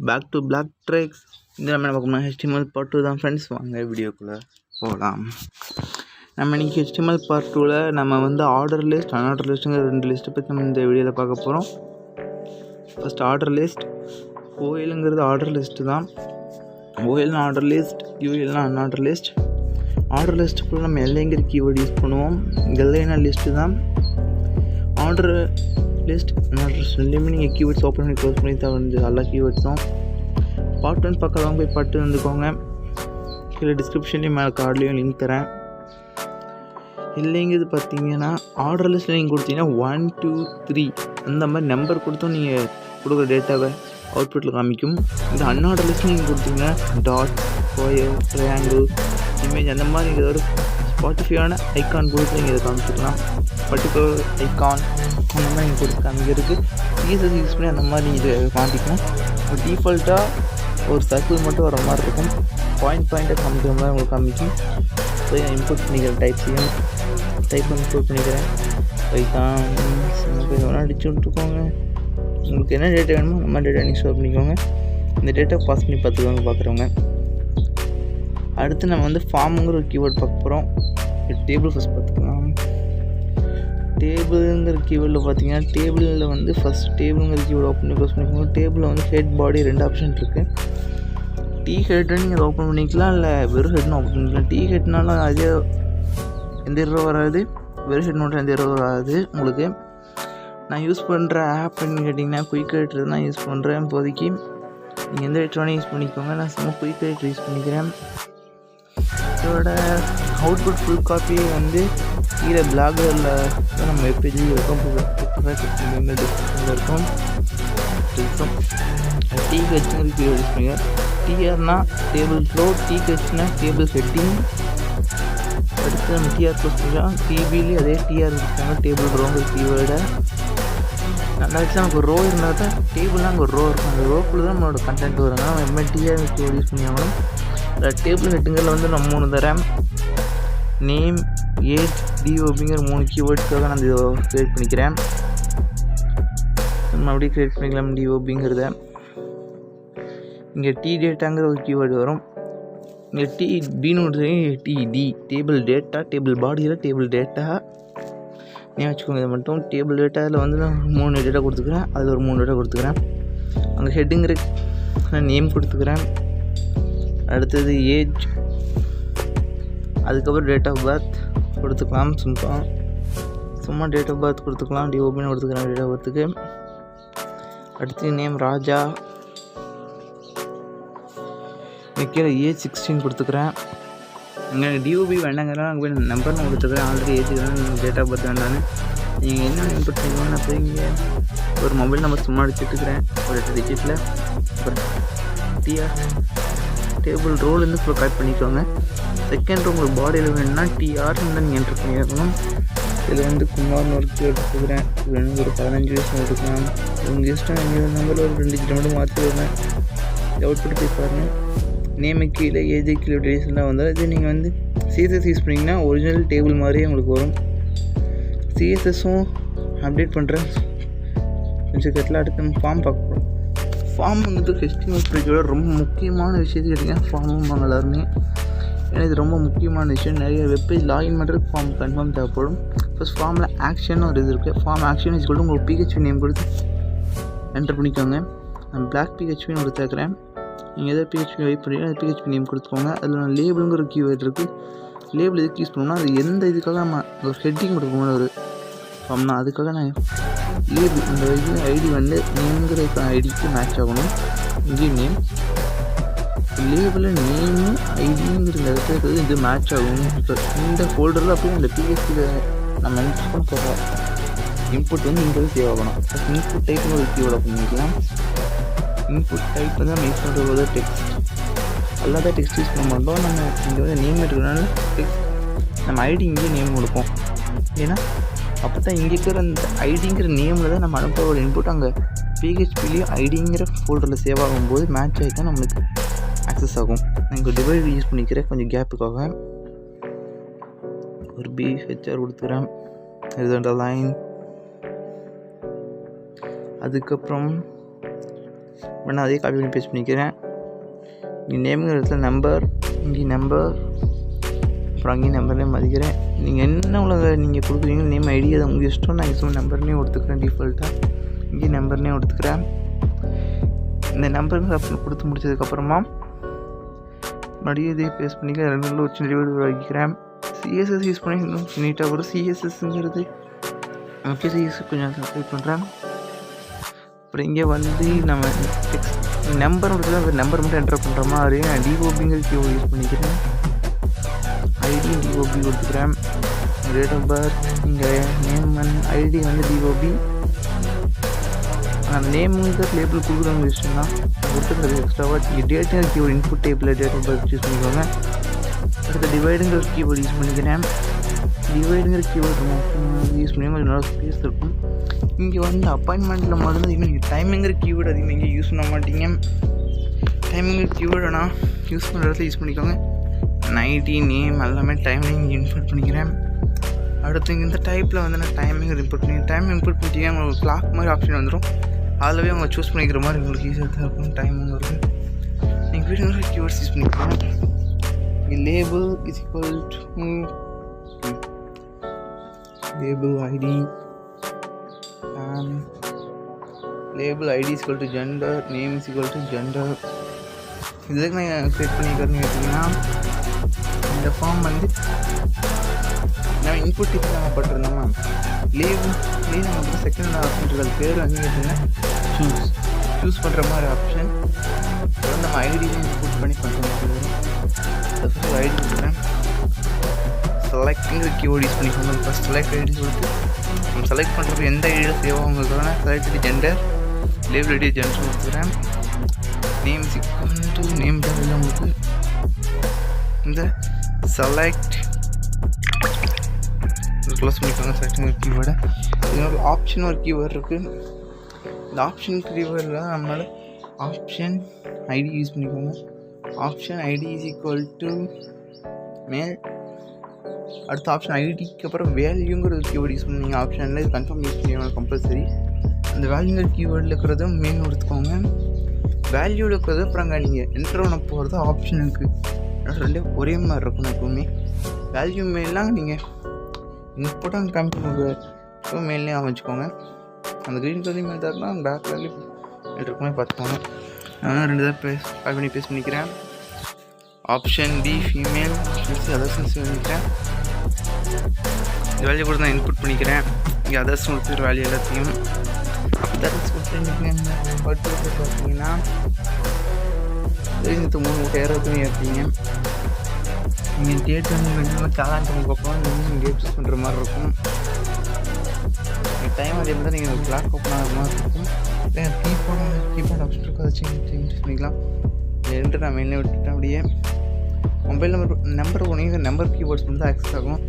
Back to black tricks. இந்த நம்ம பார்க்கணும் HTML பார்ட் 2 தான் ஃப்ரெண்ட்ஸ். வாங்க வீடியோக்குள்ளே போகலாம். நம்ம இன்றைக்கி HTML பார்ட் 2ல் நம்ம ஆர்டர் லிஸ்ட் அன்ஆர்டர் லிஸ்ட்டுங்கிற 2 லிஸ்ட்டை பற்றி நம்ம இந்த வீடியோவில் பார்க்க போகிறோம். First order list. ஓஎல்ங்கிறது ஆர்டர் லிஸ்ட்டு தான். ஓஎல்னா ஆர்டர் லிஸ்ட், யூஎல்னா அன்ஆர்டர் லிஸ்ட். ஆர்டர் லிஸ்ட்டுக்குள்ளே நம்ம எல்லைங்கிற கீவேர்டு யூஸ் பண்ணுவோம். எல்லைனா லிஸ்ட்டு தான். ஆர்டர் லிஸ்ட் ரெண்டுமே நீங்கள் கீவேர்ட்ஸ் ஓப்பன் பண்ணி க்ளோஸ் பண்ணி தவிர எல்லா கீவேர்ட்ஸும். பார்ட் 1 பார்க்காதவங்க போய் பார்ட் 2 வந்துக்கோங்க. கீழே டிஸ்கிரிப்ஷன்லேயும் மேலே கார்ட்லேயும் லிங்க் தரேன். இல்லைங்கிறது பார்த்தீங்கன்னா ஆர்டர் லிஸ்ட்டில் நீங்கள் கொடுத்தீங்கன்னா 1 2 3 அந்த மாதிரி நம்பர் கொடுத்தும் நீங்கள் கொடுக்குற டேட்டாவை அவுட்புட்டில் காமிக்கும். இந்த அன்ஆர்டர் லிஸ்ட் நீங்கள் கொடுத்தீங்கன்னா டாட், ஸ்கொயர், ட்ரையாங்கிள், இமேஜ் அந்த மாதிரி நீங்கள் ஒரு ஸ்பாட்டிஃபையான ஐக்கான் கொடுத்து நீங்கள் இதை காமிச்சிக்கலாம். பர்டிகுலர் ஐக்கான் அந்த மாதிரி நீங்கள் கொடுத்து காமிக்கிறதுக்கு CSS யூஸ் பண்ணி அந்த மாதிரி நீங்கள் இதை காமிக்கணும். ஒரு டிஃபால்ட்டாக ஒரு சர்க்கிள் மட்டும் வர மாதிரி இருக்கும். பாயிண்ட்டாக காமிக்கிற மாதிரி உங்களுக்கு காமிக்கும். ஸோ நான் இம்போர்ட் பண்ணிக்கிறேன். டைப் இம்போர்ட் பண்ணிக்கிறேன். ஐக்கான் வேணால் அடிச்சு விட்டுக்கோங்க. உங்களுக்கு என்ன டேட்டா வேணுமோ அந்த மாதிரி டேட்டா நீங்கள் ஸ்டோர் பண்ணிக்கோங்க. இந்த டேட்டா பாஸ் பண்ணி பார்த்துக்கோங்க பார்க்குறவங்க. அடுத்து நம்ம ஃபார்முங்கிற ஒரு கீவேர்ட் பார்க்க போகிறோம். டேபிள் ஃபஸ்ட் பார்த்துக்கலாம். டேபிளுங்கிற கீவேர்டில் பார்த்தீங்கன்னா டேபிளில் ஃபஸ்ட் டேபிளுங்கிற கீவேர்டு ஓப்பன் பண்ணி க்ளோஸ் பண்ணிக்கோங்க. டேபிளில் ஹெட் பாடி 2 ஆப்ஷன் இருக்குது. ஹெட்னு நீங்கள் ஓப்பன் பண்ணிக்கலாம், இல்லை வெறும் ஹெட்னு ஓப்பன் பண்ணிக்கலாம். ஹெட்னாலும் அதே எந்த இரோ வராது, வெறும் ஹெட் மட்டும் எந்த இரோ வராது. உங்களுக்கு நான் யூஸ் பண்ணுற ஆப்னு கேட்டிங்கன்னா குயிக் எடிட்டர் தான் யூஸ் பண்ணுறேன் இப்போதைக்கு. நீங்கள் எந்த எடிட்டர் வேணால் யூஸ் பண்ணிக்கோங்க. நான் சும்மா குயிக் எடிட்டர் யூஸ் பண்ணிக்கிறேன். இதோட அவுட்புட் ஃபுல் காப்பி கீழே பிளாகரில் நம்ம வெப்பேஜில் இருக்கும். டிஸ்கிரிப்ஷனில் இருக்கும். டிஹெச்ங்கிற கீவேர்டு யூஸ் பண்ணிக்கிறேன். டிஆர்னா டேபிள் ஃப்ளோ, டிஹெச்னா டேபிள் ஹெட்டிங். அடுத்து நம்ம டிஆர் க்ளோஸ் பண்ணிக்கலாம். டிபிலேயே அதே டிஆர் இருக்காங்க. டேபிள் ரோங்கிற கீவேர்டை நல்லா வச்சு நமக்கு ரோ இருந்தால் தான் டேபிள்லாம் அங்கே ஒரு ரோ இருக்கும். அந்த ரோக்குள்ளே தான் நம்மளோட கண்டென்ட் வருங்க. நம்ம எம்எல்டிஆர் கீவேர்டு யூஸ் பண்ணி ஆகணும். டேபிள் ஹெட்டுங்களில் நான் 3 தரேன். நேம், ஏஜ், டிஓபிங்கிற 3 கீவேர்ட்ஸ்க்காக நான் இதை க்ரியேட் பண்ணிக்கிறேன். நம்ம அப்படியே க்ரியேட் பண்ணிக்கலாம் டிஓபிங்கிறத. இங்கே டேட்டாங்கிற ஒரு கீவேர்டு வரும். இங்கே பின்னு டிடி டேபிள் டேட்டா, டேபிள் பாடியில் டேபிள் டேட்டா ஏன் வச்சுக்கோங்க. இதை மட்டும் டேபிள் டேட்டாவில் நான் 3 டேட்டா கொடுத்துக்கிறேன். அதில் ஒரு 3 டேட்டா கொடுத்துக்கிறேன். அங்கே ஹெட்டுங்கிற நான் நேம் கொடுத்துக்கிறேன். அடுத்தது ஏஜ், அதுக்கப்புறம் டேட் ஆஃப் பர்த் கொடுத்துக்கலாம். சும்மா டேட் ஆஃப் பர்த் கொடுத்துக்கலாம். டிஓபின்னு கொடுத்துக்கிறேன் டேட் ஆஃப் பர்த்துக்கு. அடுத்து நேம் ராஜா. கீழே ஏஜ் 16 கொடுத்துக்கிறேன். இங்கே டிஓபி வேண்டாங்கிறா அங்கே போய் நம்பர் நான் கொடுத்துக்கிறேன். ஆல்ரெடி ஏஜ் வேணும், டேட் ஆஃப் பர்த் வேண்டான்னு. நீங்கள் என்ன இன்புட் பண்ணிக்கோங்க. நான் போய் இங்கே ஒரு மொபைல் நம்பர் சும்மா அடிச்சுட்டுக்கிறேன். ஒரு 8 டிஜிட்டில். அப்புறம் டிஆர் டேபிள் ரோலேருந்து ஃபுல்லாக கட் பண்ணிக்கோங்க. செகண்ட் ரோ உங்களுக்கு பாடியில் வேணும்னா டிஆர்னு தான் நீங்கள் என்ட்ரு பண்ணியிருக்கணும். இதில் குமார்னு ஒரு கீழே எடுத்துக்கிறேன். ஒரு 15 வயசு எடுத்துக்கலாம். உங்கள் இஷ்டம். எங்கள் நம்பரில் ஒரு 2 டிஜிட் மட்டும் மாற்றி வருவேன். அவுட்புட் போய் பாருங்கள். நேமு கீழே, ஏஜ் கீழே டேஸ்லாம் வந்தால் இது நீங்கள் CSS யூஸ் பண்ணிங்கன்னா ஒரிஜினல் டேபிள் மாதிரியே உங்களுக்கு வரும். CSSஸும் அப்டேட் பண்ணுறேன் கொஞ்சம் கட்டில். அடுத்து நம்ம ஃபார்ம் பார்க்க போகிறோம். ஃபார்ம் HTML பேஜோட ரொம்ப முக்கியமான விஷயத்தை கேட்டிங்கன்னா ஃபார்மும் எல்லாருமே. ஏன்னா இது ரொம்ப முக்கியமான விஷயம். நிறைய வெப்பேஜ் லாகின் பண்ணுறதுக்கு ஃபார்ம் கன்ஃபார்ம் தேவைப்படும். ஃபஸ்ட் ஃபார்மில் ஆக்ஷன் ஒரு இது இருக்குது. ஃபார்ம் ஆக்ஷன் இஸ் உங்களுக்கு PHP நேம் கொடுத்து என்டர் பண்ணிக்கோங்க. நான் பிளாக் PHPன்னு ஒரு சேர்க்குறேன். நீங்கள் எதாவது PHP வெயிட் பண்ணிங்கன்னா அது PHP நேம் கொடுத்துக்கோங்க. அதில் நான் லேபிளுங்கிற ஒரு கீவேர்ட் இருக்குது. லேபிள் எதுக்கு யூஸ் பண்ணோம்னா அது எந்த இதுக்காக நம்ம ஒரு ஹெட்டிங் கொடுக்கணும் ஒரு ஃபார்ம்னா அதுக்காக நான் லேபிள் இந்த இது ஐடி நேம்ங்கிற ஐடிக்கு மேட்ச் ஆகணும். இங்கே நேம் லேபிளில் நேமு ஐடிங்கிற இடத்துல இது மேட்ச் ஆகும். இப்போ இந்த ஃபோல்டரில் அப்படியே அந்த PHPயில் நம்ம என்ட்ரு பண்ண போகிற இன்புட் இங்கே சேவ் ஆகணும். இன்புட் டைப்னு ஒரு கீவேர்ட் பண்ணிக்கலாம். இன்புட் டைப் நம்ம யூஸ் பண்ணுறது டெக்ஸ்ட். அல்லாத டெக்ஸ்ட் யூஸ் பண்ண மாட்டோம். நம்ம இங்கே நேம் இருக்கிறதுனால டெக்ஸ்ட் நம்ம ஐடி இங்கே நேம் கொடுப்போம். ஏன்னா அப்போ தான் இங்கே இருக்கிற அந்த ஐடிங்கிற நேமில் தான் நம்ம அனுப்புகிற ஒரு இன்புட் அங்கே PHPலேயும் ஐடிங்கிற ஃபோல்டரில் சேவ் ஆகும்போது மேட்ச் ஆகி தான் நம்மளுக்கு ஆக்சஸ் ஆகும். நான் இங்கே டிவைட் யூஸ் பண்ணிக்கிறேன் கொஞ்சம் கேப்புக்காக. ஒரு BHR கொடுத்துக்கிறேன். இது லைன். அதுக்கப்புறம் இப்போ நான் அதே காப்பி பண்ணி பேஸ்ட் பண்ணிக்கிறேன். இங்கே நேமுங்கிற இடத்துல நம்பர், இங்கே நம்பர், அப்புறம் அங்கேயும் நம்பர் நேம் மதிக்கிறேன். நீங்கள் என்ன உள்ள நீங்கள் கொடுக்குறீங்க நேம் ஐடி அதை உங்களுக்கு இஷ்டம். நான் இஷ்டம் நம்பர்னே எடுத்துக்கிறேன். டிஃபால்ட்டாக இங்கே நம்பர்னே எடுத்துக்கிறேன். இந்த நம்பருக்கு ஆப்ஷன் கொடுத்து முடிச்சதுக்கப்புறமா மறுபடியும் இதே பேஸ்ட் பண்ணிக்க 2 ஒரு சின்ன டிவைட் ஆகிக்கிறேன். சிஎஸ்எஸ் யூஸ் பண்ணி இன்னும் நீட்டாக வரும். சிஎஸ்எஸ்ங்கிறது ஓகே, சிஎஸ்எஸ் கொஞ்சம் அப்ளை பண்ணுறேன். அப்புறம் இங்கே வந்து நம்ம நம்பர் கொடுத்து நம்பர் மட்டும் என்டர் பண்ணுற மாதிரி நான் டிஓபிங்கிற கீவேர்டு யூஸ் பண்ணிக்கிறேன். ஐடி டிஓபி கொடுத்துக்கிறேன். டேட் ஆஃப் பர்த், இங்கே நேம் அண்ட் ஐடி வந்து டிஓபி. அந்த நேமுங்கிற லேபிள் கொடுக்குறவங்க விஷயம் தான் கொடுத்துக்கிறது எக்ஸ்ட்ராவாக. இங்கே டேட்டுங்கிற கீவேர்டு இன்புட் டேபிளில் டேட் ஆஃப் பர்த் யூஸ் பண்ணிக்கோங்க. அடுத்து டிவைடுங்கிற கீவேர்டு யூஸ் பண்ணிக்கிறேன். டிவைடுங்கிற கீவேர்டு யூஸ் பண்ணி கொஞ்சம் நல்லா ஸ்பேஸ் இருக்கும். இங்கே வந்து அப்பாயின்மெண்ட்டில் மட்டும்தான் நீங்கள் டைமிங்கிற கீவேர்டு அதிகமாக இங்கே யூஸ் பண்ண மாட்டீங்க. டைமிங்கிற கீவேர்டு நான் யூஸ் பண்ணுற இடத்துல யூஸ் பண்ணிக்கோங்க. நைட்டி நேம் எல்லாமே டைமிங் இன்புட் பண்ணிக்கிறேன். அடுத்து இந்த டைப்பில் வந்து நான் டைமிங் இன்புட் பண்ணிக்கிறேன். டைம் இன்புட் பண்ணிட்டீங்க உங்களுக்கு கிளாக் மாதிரி ஆப்ஷன் வந்துடும். அதில் அவங்க சூஸ் பண்ணிக்கிற மாதிரி உங்களுக்கு ஈஸியாக தான் இருக்கும். டைமிங் வருது. நீங்கள் வீடியோ கீவேர்ட்ஸ் யூஸ் பண்ணிக்கலாம். இங்கே label is equal to label ID, label ID is equal to gender, name is equal to gender. இதுக்கு நான் க்ரியேட் பண்ணிக்கிறேன்னு கேட்டிங்கன்னா இந்த ஃபார்ம் வந்து நான் இன்புட் டிப் நம்ம போட்டிருந்தோமா லீவ் நம்ம செகண்ட் ஆப்ஷன் இருக்கிறது பேர் வந்து கேட்டிங்கன்னா சூஸ் பண்ணுற மாதிரி ஆப்ஷன். அப்புறம் நம்ம ஐடி இன்புட் பண்ணி பண்ணுற மாதிரி வரும். ஐடி கொடுக்குறேன். செலக்ட்டுங்கிற கீவேர்டு யூஸ் பண்ணிக்கோங்க. ஃபஸ்ட் செலக்ட் ஐடி சொல்லிட்டு நம்ம செலக்ட் பண்ணுறது எந்த ஐடியில் சேவ் ஆகுங்கிறதுனா select ID gender, label ID gender கொடுக்குறேன். நேம் டு நேம் பேரில் உங்களுக்கு இந்த செலக்ட் க்ளோஸ் பண்ணிக்கோங்க. செலக்ட்டுங்கிற கீவேர்டை இதனோட ஆப்ஷன் ஒரு கீவேர்டு இருக்குது. இந்த ஆப்ஷன் கீவேர்டில் நம்மளால் ஆப்ஷன் ஐடி யூஸ் பண்ணிக்கோங்க. Option ID is equal to male. அடுத்த ஆப்ஷன் ஐடிக்கு அப்புறம் வேல்யூங்கிற ஒரு கீவேர்டு யூஸ் பண்ணுவீங்க. ஆப்ஷனில் இது கன்ஃபார்ம் யூஸ் பண்ணுவீங்க கம்பல்சரி. அந்த வேல்யூங்கிற கீவேர்டில் இருக்கிறதும் மெயின் எடுத்துக்கோங்க. வேல்யூவில் இருக்கிறது அப்புறங்க நீங்கள் என்ட்ரு பண்ண போகிறது ஆப்ஷன் இருக்குது. ரெண்டும் ஒரே மாதிரி இருக்கணும் எப்பவுமே. வேல்யூ மெயிலாம் நீங்கள் இன்புட்டாக கம்ப்யூட்டர் மெயிலே அமைச்சுக்கோங்க. அந்த க்ரீன் கலர் மேல் தரனா பிளாக் கலர்லேயும் இருக்குமே பார்த்துக்கோங்க. நான் 2 தான் காப்பி பண்ணி பேஸ்ட் பண்ணிக்கிறேன். ஆப்ஷன் பி ஃபீமேல் அதர்ஸ் பண்ணிக்கிறேன். இந்த வேல்யூ கூட நான் இன்புட் பண்ணிக்கிறேன். இங்கே அதர்ஸ் கொடுத்துற வேல்யூ எல்லாத்தையும் அதர்ஸ் கொடுத்துருந்தீங்க. பட்டு பார்த்தீங்கன்னா இந்த 3 டேரத்துலையும் ஏற்பீங்க. நீங்கள் டேட் வந்து வேணும்னா காலாண்டருக்கு அப்புறம் நீங்கள் டேட் சூஸ் பண்ணுற மாதிரி இருக்கும். டைம் அதே மாதிரி நீங்கள் கிளாக் ஓப்பன் ஆகிற மாதிரி இருக்கும். கீபோர்ட் ஆப்ஷன் இருக்கும். அதை சேஞ்ச் பண்ணிக்கலாம். ரெண்டு நான் மெயிலே விட்டுட்டேன். அப்படியே மொபைல் நம்பர் போனீங்க நம்பர் கீபோர்ட்ஸ் மட்டும் தான் ஆக்சஸ் ஆகும்.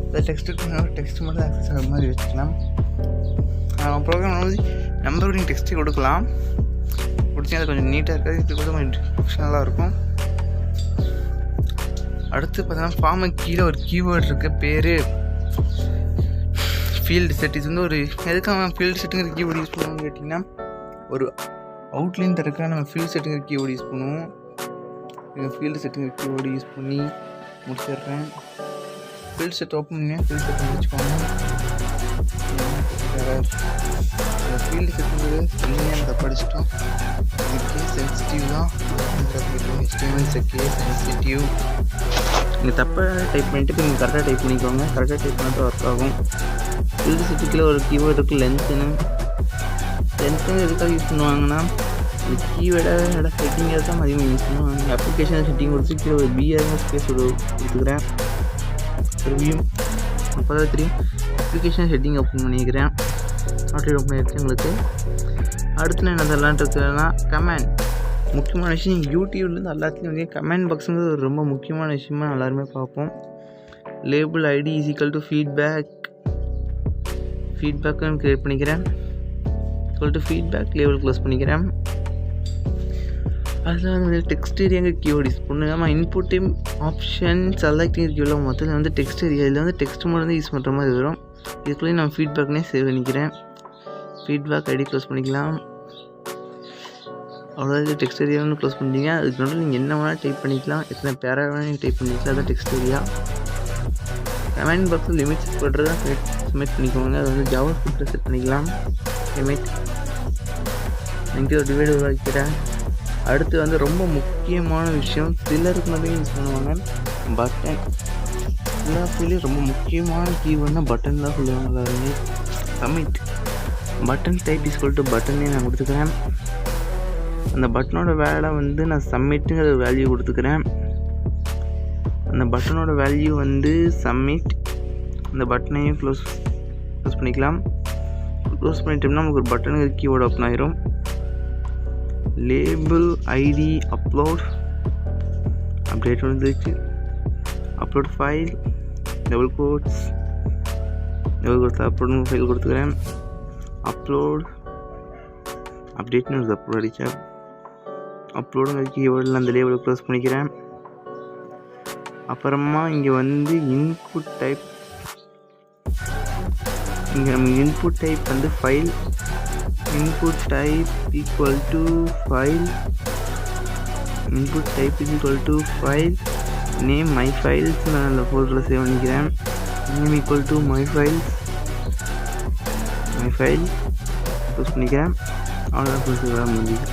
அதை டெக்ஸ்ட் மட்டும் தான் ஆக்சஸ் ஆகிற மாதிரி வச்சுக்கலாம். ப்ரோக்ராம் வந்து நம்பர் நீங்கள் டெக்ஸ்ட்டு கொடுக்கலாம். கொடுத்தீங்கன்னா அது கொஞ்சம் நீட்டாக இருக்காது. இது கூட கொஞ்சம் ப்ரொஃபஷனலாக இருக்கும். அடுத்து பார்த்தீங்கன்னா ஃபார்முக்கு கீழே ஒரு கீவேர்டு இருக்குது. பேர் ஃபீல்டு செட். இது வந்து ஒரு எதுக்காக ஃபீல்டு செட்டுங்கிற கீவேர்டு யூஸ் பண்ணுவோம்னு கேட்டிங்கன்னா ஒரு அவுட்லைன் தரக்காக நம்ம ஃபீல்டு செட்டுங்கிற கீவேர்டு யூஸ் பண்ணுவோம். ஃபீல்டு செட்டுங்கிற கீவேர்டு யூஸ் பண்ணி முடிச்சிடுறேன். ஃபீல்டு செட் ஓப்பன் பண்ணி ஃபீல்டு செட் முடிச்சுக்கோங்க. ஃபீல்டு செட்டுங்கிறது ஸ்பெல்லிங் அதை படிச்சிட்டோம். இதுக்கே சென்சிட்டிவ் தான். சென்சிட்டிவ் நீங்கள் தப்பாக டைப் பண்ணிட்டு இப்போ நீங்கள் கரெக்டாக டைப் பண்ணிக்கோங்க. கரெக்டாக டைப் பண்ணால் ஒர்க் ஆகும். ஃபீல்டு செட்டுக்குள்ளே ஒரு கீவேர்டு இருக்குது லென்த்துன்னு எதுக்காக யூஸ் பண்ணுவாங்கன்னா இந்த கீவேர்டோட செட்டிங்கை தான் அதிகமாக யூஸ் பண்ணுவாங்க. அப்ளிகேஷன் செட்டிங் கொடுத்து கீழே ஒரு பிஆர் ஸ்பேஸ் கொடுத்துக்கிறேன். ரிவ்யூ அப்போ தான் தெரியும். அப்ளிகேஷன் செட்டிங் ஓப்பன் பண்ணிக்கிறேன். ஆட்டோ ஓப்பன் ஆகிடுச்சு உங்களுக்கு. அடுத்து நான் என்ன தரலான்ட்டு இருக்கிறேன்னா கமெண்ட். முக்கியமான விஷயம் யூடியூப்லேருந்து எல்லாத்துலேயும் வந்து கமெண்ட் பாக்ஸுங்கிறது ஒரு ரொம்ப முக்கியமான விஷயமா எல்லாருமே பார்ப்போம். Label ID is equal to ஃபீட்பேக்குன்னு க்ரியேட் பண்ணிக்கிறேன். ஃபீட்பேக் லேபிள் க்ளோஸ் பண்ணிக்கிறேன். அதில் வந்து டெக்ஸ்ட் ஏரியாங்கிற கீவேர்டு யூஸ் பண்ணுங்க. நம்ம இன்புட்டையும் ஆப்ஷன் செலக்டிங் கீவேர்டில் மொத்தத்தில் வந்து டெக்ஸ்ட் ஏரியா இதில் வந்து டெக்ஸ்ட் மட்டும் தான் யூஸ் பண்ணுற மாதிரி வரும். இதுக்குள்ளேயும் நான் ஃபீட்பேக்னே சேவ் பண்ணிக்கிறேன். ஃபீட்பேக் ஐடி க்ளோஸ் பண்ணிக்கலாம். அவ்வளோ டெக்ஸ்ட் ஏரியான்னு க்ளோஸ் பண்ணிட்டீங்க. அதுக்கு நடுவில் நீங்கள் என்ன வேணால் டைப் பண்ணிக்கலாம், எத்தனை பேரா வேணால் நீங்கள் டைப் பண்ணிக்கலாம். அதான் டெக்ஸ்ட் ஏரியா. கமெண்ட் பாக்ஸில் லிமிட் செட் பண்ணுறதா செட் பண்ணிக்கோங்க. அது வந்து ஜாவா ஸ்கிரிப்டில் செட் பண்ணிக்கலாம் லிமிட். இங்கே ஒரு டிவைடு உருவாக்கிறேன். அடுத்து வந்து ரொம்ப முக்கியமான விஷயம், சிலருக்கு வந்து யூஸ் பண்ணுவாங்க பட்டன். எல்லா ஃபீல்டையும் ரொம்ப முக்கியமான கீவேர்ட்னா பட்டன் தான் சொல்லுவாங்க எல்லாருமே. Submit button type equal to பட்டனே நான் கொடுத்துக்கிறேன். அந்த பட்டனோட வேலை வந்து நான் சப்மிட்டுங்கிற வேல்யூ கொடுத்துக்கிறேன். அந்த பட்டனோட வேல்யூ வந்து சப்மிட். அந்த பட்டனையும் க்ளோஸ் பண்ணிக்கலாம். க்ளோஸ் பண்ணிட்டோம்னா நமக்கு ஒரு பட்டனுங்கிற கீவேர்டு ஓப்பன் ஆயிரும். லேபிள் ஐடி அப்லோட் அப்டேட் வந்துருச்சு. Upload file double quotes upload file கொடுத்துக்கிறேன். அப்லோட் அப்டேட்னு ஒரு அப்லோட் அடித்தா அப்லோடுங்கிற கீவேர்டில் அந்த லேபிளை க்ளோஸ் பண்ணிக்கிறேன். அப்புறமா இங்கே வந்து இன்புட் டைப். இங்கே நம்ம இன்புட் டைப் வந்து file. Input type equal to file. Input type equal to file. Name my files நான் அந்த ஃபோல்டரில் சேவ் பண்ணிக்கிறேன். Name equal to my file use பண்ணிக்கிறேன். அவ்வளோதான் ஃபுல்ஸ் முடியுது.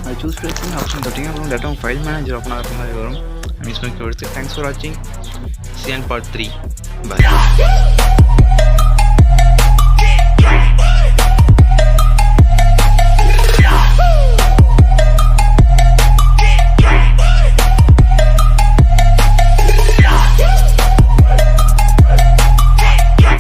அது சூஸ் பண்ணி ஆப்ஷன் பார்த்தீங்கன்னா அப்புறம் டேட்டா ஃபைல் மேனேஜர் ஓப்பன் ஆகிற மாதிரி வரும். யூஸ் பண்ணி கொடுத்து தேங்க்ஸ் ஃபார் வாட்சிங். See you in part 3. Bye.